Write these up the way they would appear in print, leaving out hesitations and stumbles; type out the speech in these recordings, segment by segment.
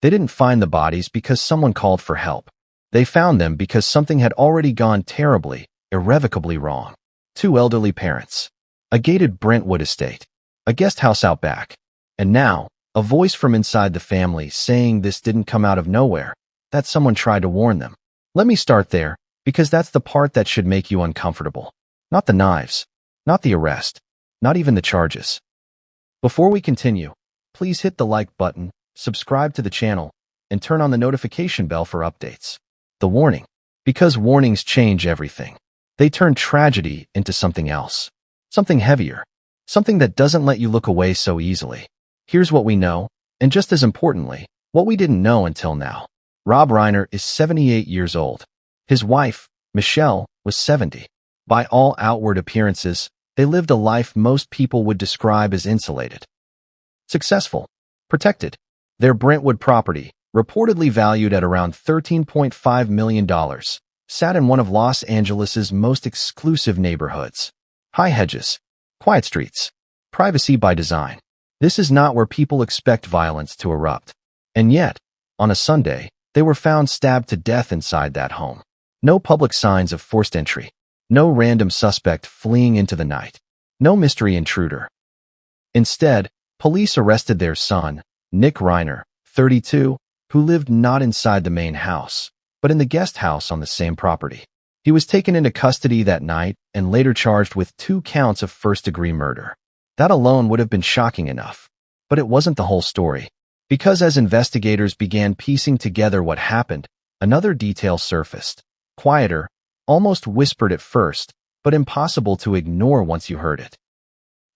They didn't find the bodies because someone called for help. They found them because something had already gone terribly, irrevocably wrong. Two elderly parents, a gated Brentwood estate, a guest house out back, and now, a voice from inside the family saying this didn't come out of nowhere, that someone tried to warn them. Let me start there, because that's the part that should make you uncomfortable. Not the knives, not the arrest, not even the charges. Before we continue, please hit the like button, subscribe to the channel, and turn on the notification bell for updates. The warning. Because warnings change everything. They turn tragedy into something else. Something heavier. Something that doesn't let you look away so easily. Here's what we know, and just as importantly, what we didn't know until now. Rob Reiner is 78 years old. His wife, Michelle, was 70. By all outward appearances, they lived a life most people would describe as insulated. Successful. Protected. Their Brentwood property, reportedly valued at around $13.5 million, sat in one of Los Angeles's most exclusive neighborhoods. High hedges, quiet streets, privacy by design. This is not where people expect violence to erupt. And yet, on a Sunday, they were found stabbed to death inside that home. No public signs of forced entry. No random suspect fleeing into the night. No mystery intruder. Instead, police arrested their son, Nick Reiner, 32, who lived not inside the main house, but in the guest house on the same property. He was taken into custody that night and later charged with 2 counts of first-degree murder. That alone would have been shocking enough. But it wasn't the whole story. Because as investigators began piecing together what happened, another detail surfaced. Quieter, almost whispered at first, but impossible to ignore once you heard it.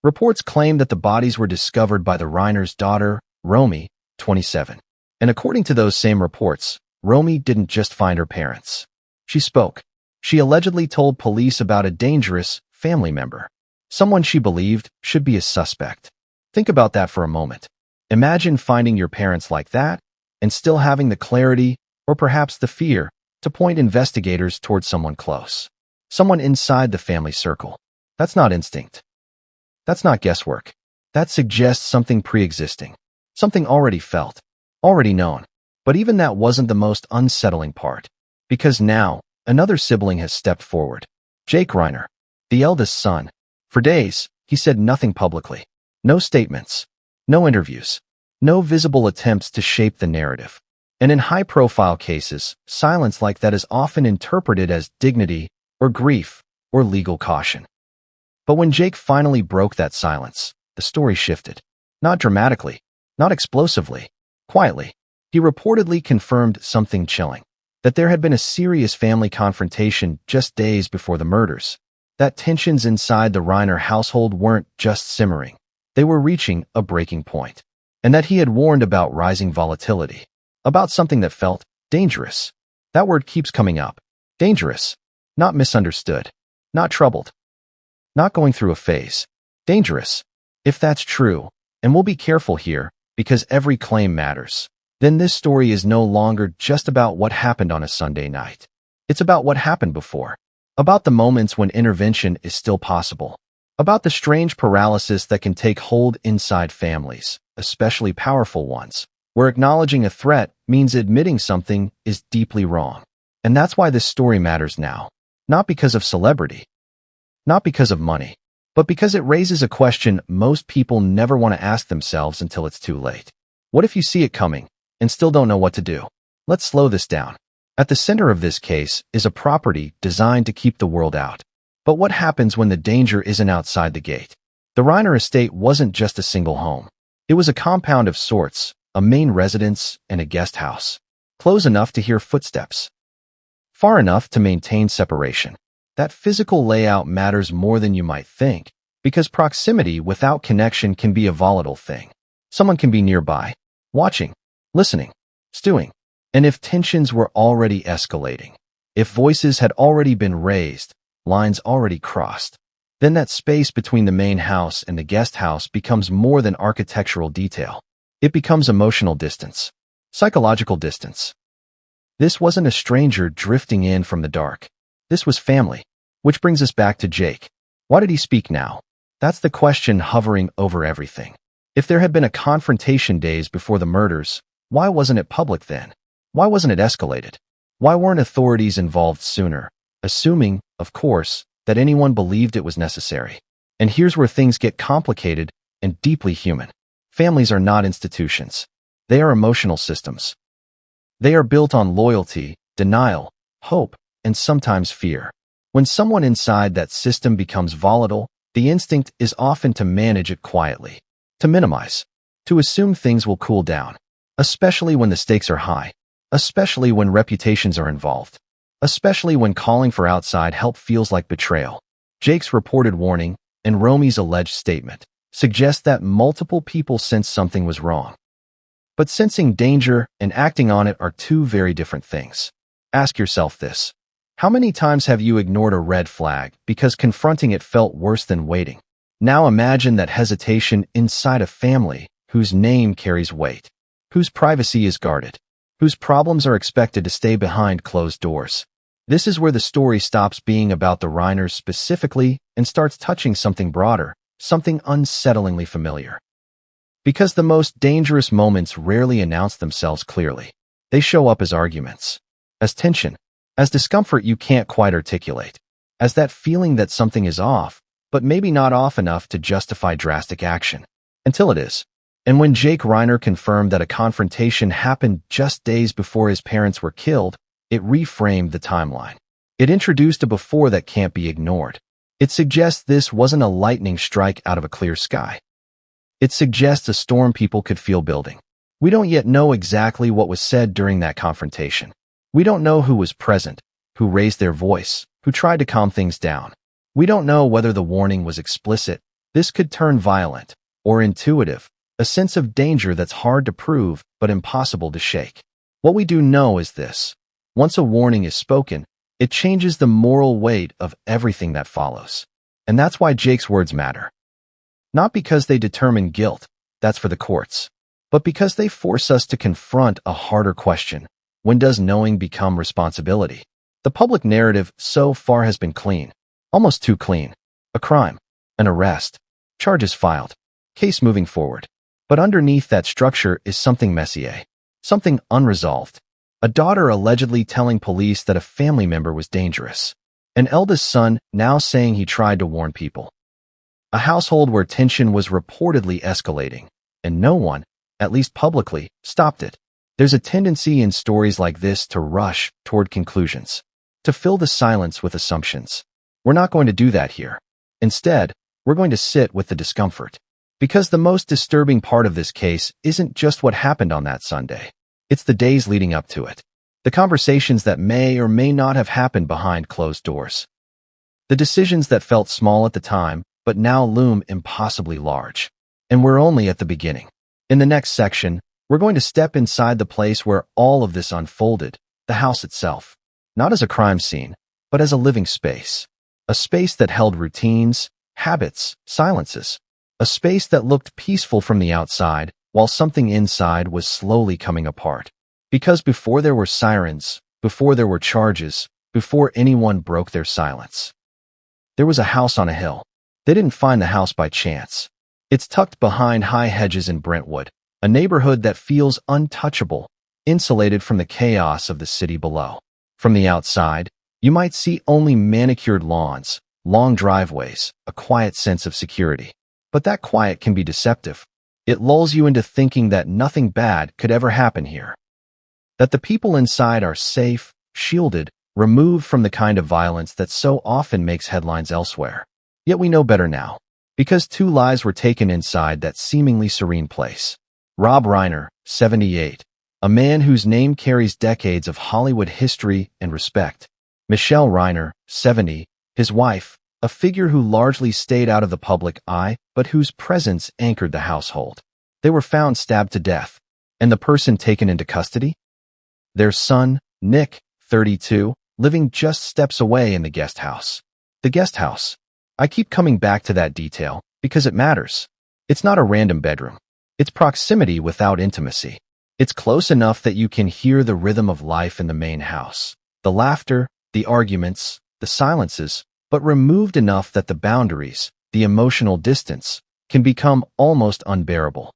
Reports claim that the bodies were discovered by the Reiner's daughter, Romy, 27. And according to those same reports, Romy didn't just find her parents. She spoke. She allegedly told police about a dangerous family member. Someone she believed should be a suspect. Think about that for a moment. Imagine finding your parents like that, and still having the clarity, or perhaps the fear, to point investigators towards someone close. Someone inside the family circle. That's not instinct. That's not guesswork. That suggests something pre-existing. Something already felt. Already known. But even that wasn't the most unsettling part. Because now, another sibling has stepped forward. Jake Reiner, the eldest son. For days, he said nothing publicly. No statements. No interviews. No visible attempts to shape the narrative. And in high-profile cases, silence like that is often interpreted as dignity, or grief, or legal caution. But when Jake finally broke that silence, the story shifted. Not dramatically. Not explosively. Quietly. He reportedly confirmed something chilling. That there had been a serious family confrontation just days before the murders. That tensions inside the Reiner household weren't just simmering. They were reaching a breaking point. And that he had warned about rising volatility. About something that felt dangerous. That word keeps coming up. Dangerous. Not misunderstood. Not troubled. Not going through a phase. Dangerous. If that's true, and we'll be careful here, because every claim matters, then this story is no longer just about what happened on a Sunday night. It's about what happened before. About the moments when intervention is still possible. About the strange paralysis that can take hold inside families, especially powerful ones, where acknowledging a threat means admitting something is deeply wrong. And that's why this story matters now. Not because of celebrity. Not because of money. But because it raises a question most people never want to ask themselves until it's too late. What if you see it coming and still don't know what to do? Let's slow this down. At the center of this case is a property designed to keep the world out. But what happens when the danger isn't outside the gate? The Reiner estate wasn't just a single home. It was a compound of sorts, a main residence and a guest house. Close enough to hear footsteps. Far enough to maintain separation. That physical layout matters more than you might think, because proximity without connection can be a volatile thing. Someone can be nearby, watching, listening, stewing. And if tensions were already escalating, if voices had already been raised, lines already crossed, then that space between the main house and the guest house becomes more than architectural detail. It becomes emotional distance, psychological distance. This wasn't a stranger drifting in from the dark. This was family. Which brings us back to Jake. Why did he speak now? That's the question hovering over everything. If there had been a confrontation days before the murders, Why wasn't it public then? Why wasn't it escalated? Why weren't authorities involved sooner? Assuming, of course, that anyone believed it was necessary. And here's where things get complicated and deeply human. Families are not institutions. They are emotional systems. They are built on loyalty, denial, hope, and sometimes fear. When someone inside that system becomes volatile, the instinct is often to manage it quietly, to minimize, to assume things will cool down, especially when the stakes are high, especially when reputations are involved, especially when calling for outside help feels like betrayal. Jake's reported warning and Romy's alleged statement suggest that multiple people sensed something was wrong. But sensing danger and acting on it are two very different things. Ask yourself this. How many times have you ignored a red flag because confronting it felt worse than waiting? Now imagine that hesitation inside a family whose name carries weight, whose privacy is guarded, whose problems are expected to stay behind closed doors. This is where the story stops being about the Reiners specifically and starts touching something broader, something unsettlingly familiar. Because the most dangerous moments rarely announce themselves clearly. They show up as arguments, as tension, as discomfort you can't quite articulate, as that feeling that something is off, but maybe not off enough to justify drastic action, until it is. And when Jake Reiner confirmed that a confrontation happened just days before his parents were killed, it reframed the timeline. It introduced a before that can't be ignored. It suggests this wasn't a lightning strike out of a clear sky. It suggests a storm people could feel building. We don't yet know exactly what was said during that confrontation. We don't know who was present, who raised their voice, who tried to calm things down. We don't know whether the warning was explicit. This could turn violent, or intuitive, a sense of danger that's hard to prove but impossible to shake. What we do know is this. Once a warning is spoken, it changes the moral weight of everything that follows. And that's why Jake's words matter. Not because they determine guilt, that's for the courts, but because they force us to confront a harder question. When does knowing become responsibility? The public narrative so far has been clean, almost too clean. A crime, an arrest, charges filed, case moving forward. But underneath that structure is something messier, something unresolved. A daughter allegedly telling police that a family member was dangerous. An eldest son now saying he tried to warn people. A household where tension was reportedly escalating, and no one, at least publicly, stopped it. There's a tendency in stories like this to rush toward conclusions, to fill the silence with assumptions. We're not going to do that here. Instead, we're going to sit with the discomfort. Because the most disturbing part of this case isn't just what happened on that Sunday. It's the days leading up to it. The conversations that may or may not have happened behind closed doors. The decisions that felt small at the time, but now loom impossibly large. And we're only at the beginning. In the next section, we're going to step inside the place where all of this unfolded, the house itself. Not as a crime scene, but as a living space. A space that held routines, habits, silences. A space that looked peaceful from the outside, while something inside was slowly coming apart. Because before there were sirens, before there were charges, before anyone broke their silence, there was a house on a hill. They didn't find the house by chance. It's tucked behind high hedges in Brentwood, a neighborhood that feels untouchable, insulated from the chaos of the city below. From the outside, you might see only manicured lawns, long driveways, a quiet sense of security. But that quiet can be deceptive. It lulls you into thinking that nothing bad could ever happen here. That the people inside are safe, shielded, removed from the kind of violence that so often makes headlines elsewhere. Yet we know better now, because 2 lives were taken inside that seemingly serene place. Rob Reiner, 78, a man whose name carries decades of Hollywood history and respect. Michelle Reiner, 70, his wife, a figure who largely stayed out of the public eye, but whose presence anchored the household. They were found stabbed to death. And the person taken into custody? Their son, Nick, 32, living just steps away in the guest house. The guest house. I keep coming back to that detail because it matters. It's not a random bedroom. It's proximity without intimacy. It's close enough that you can hear the rhythm of life in the main house. The laughter, the arguments, the silences, but removed enough that the boundaries, the emotional distance, can become almost unbearable.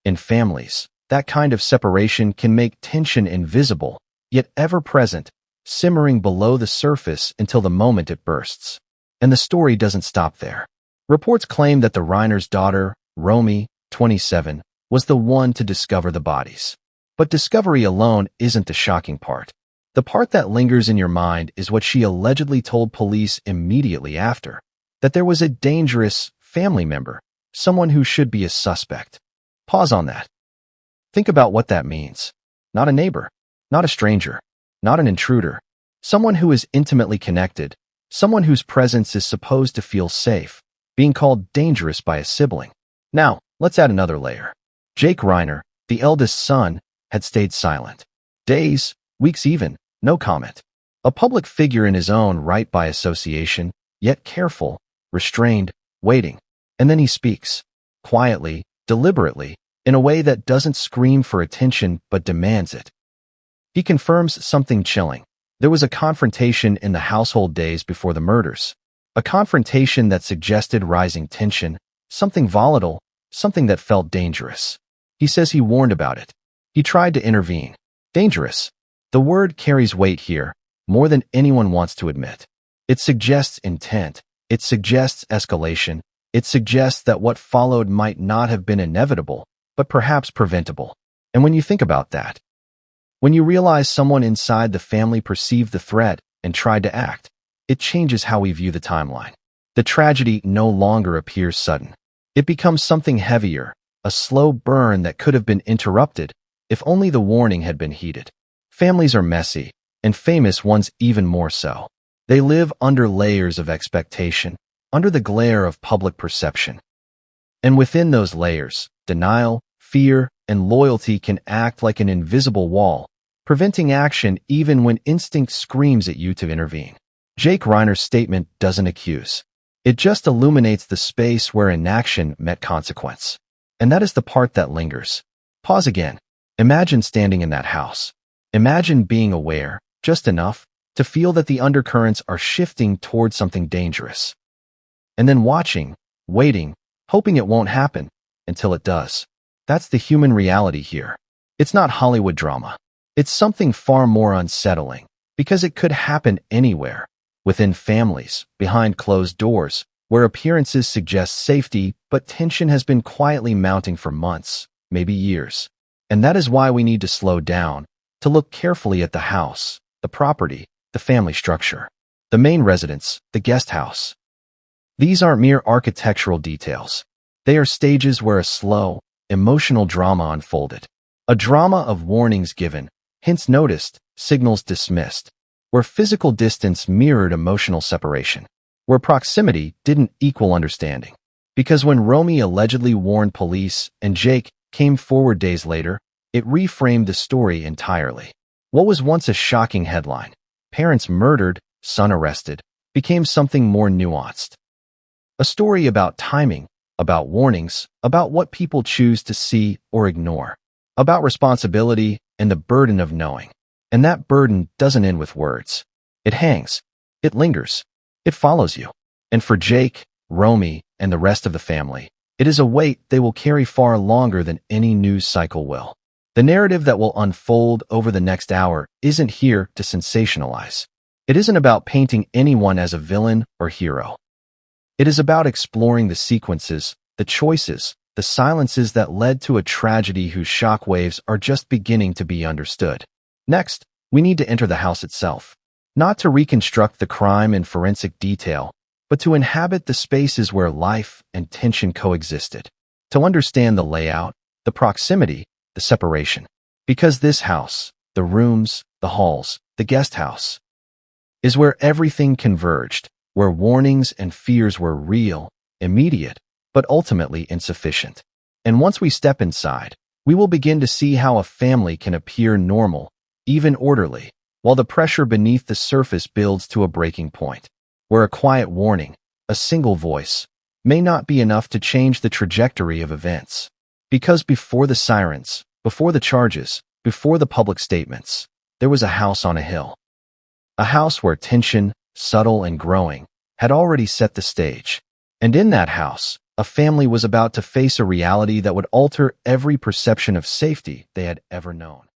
In families, That kind of separation can make tension invisible, yet ever-present, simmering below the surface until the moment it bursts. And the story doesn't stop there. Reports claim that the Reiner's daughter, Romy, 27, was the one to discover the bodies. But discovery alone isn't the shocking part. The part that lingers in your mind is what she allegedly told police immediately after, that there was a dangerous family member, someone who should be a suspect. Pause on that. Think about what that means. Not a neighbor, not a stranger, not an intruder, someone who is intimately connected, someone whose presence is supposed to feel safe, being called dangerous by a sibling. Now, let's add another layer. Jake Reiner, the eldest son, had stayed silent. Days, weeks even, no comment. A public figure in his own right by association, yet careful, restrained, waiting. And then he speaks. Quietly, deliberately, in a way that doesn't scream for attention but demands it. He confirms something chilling. There was a confrontation in the household days before the murders. A confrontation that suggested rising tension, something volatile, something that felt dangerous. He says he warned about it. He tried to intervene. Dangerous. The word carries weight here, more than anyone wants to admit. It suggests intent. It suggests escalation. It suggests that what followed might not have been inevitable, but perhaps preventable. And when you think about that, when you realize someone inside the family perceived the threat and tried to act, it changes how we view the timeline. The tragedy no longer appears sudden. It becomes something heavier, a slow burn that could have been interrupted if only the warning had been heeded. Families are messy, and famous ones even more so. They live under layers of expectation, under the glare of public perception. And within those layers, denial, fear, and loyalty can act like an invisible wall, preventing action even when instinct screams at you to intervene. Jake Reiner's statement doesn't accuse. It just illuminates the space where inaction met consequence. And that is the part that lingers. Pause again. Imagine standing in that house. Imagine being aware, just enough, to feel that the undercurrents are shifting towards something dangerous. And then watching, waiting, hoping it won't happen, until it does. That's the human reality here. It's not Hollywood drama. It's something far more unsettling, because it could happen anywhere, within families, behind closed doors, where appearances suggest safety, but tension has been quietly mounting for months, maybe years. And that is why we need to slow down, to look carefully at the house, the property, the family structure, the main residence, the guest house. These aren't mere architectural details. They are stages where a slow, emotional drama unfolded. A drama of warnings given, hints noticed, signals dismissed, where physical distance mirrored emotional separation, where proximity didn't equal understanding. Because when Romy allegedly warned police and Jake came forward days later, it reframed the story entirely. What was once a shocking headline, parents murdered, son arrested, became something more nuanced. A story about timing, about warnings, about what people choose to see or ignore, about responsibility and the burden of knowing. And that burden doesn't end with words. It hangs. It lingers. It follows you. And for Jake, Romy, and the rest of the family, it is a weight they will carry far longer than any news cycle will. The narrative that will unfold over the next hour isn't here to sensationalize. It isn't about painting anyone as a villain or hero. It is about exploring the sequences, the choices, the silences that led to a tragedy whose shockwaves are just beginning to be understood. Next, we need to enter the house itself. Not to reconstruct the crime in forensic detail, but to inhabit the spaces where life and tension coexisted. To understand the layout, the proximity, the separation. Because this house, the rooms, the halls, the guest house, is where everything converged, where warnings and fears were real, immediate, but ultimately insufficient. And once we step inside, we will begin to see how a family can appear normal, even orderly, while the pressure beneath the surface builds to a breaking point, where a quiet warning, a single voice, may not be enough to change the trajectory of events. Because before the sirens, before the charges, before the public statements, there was a house on a hill. A house where tension, subtle and growing, had already set the stage. And in that house, A family was about to face a reality that would alter every perception of safety they had ever known.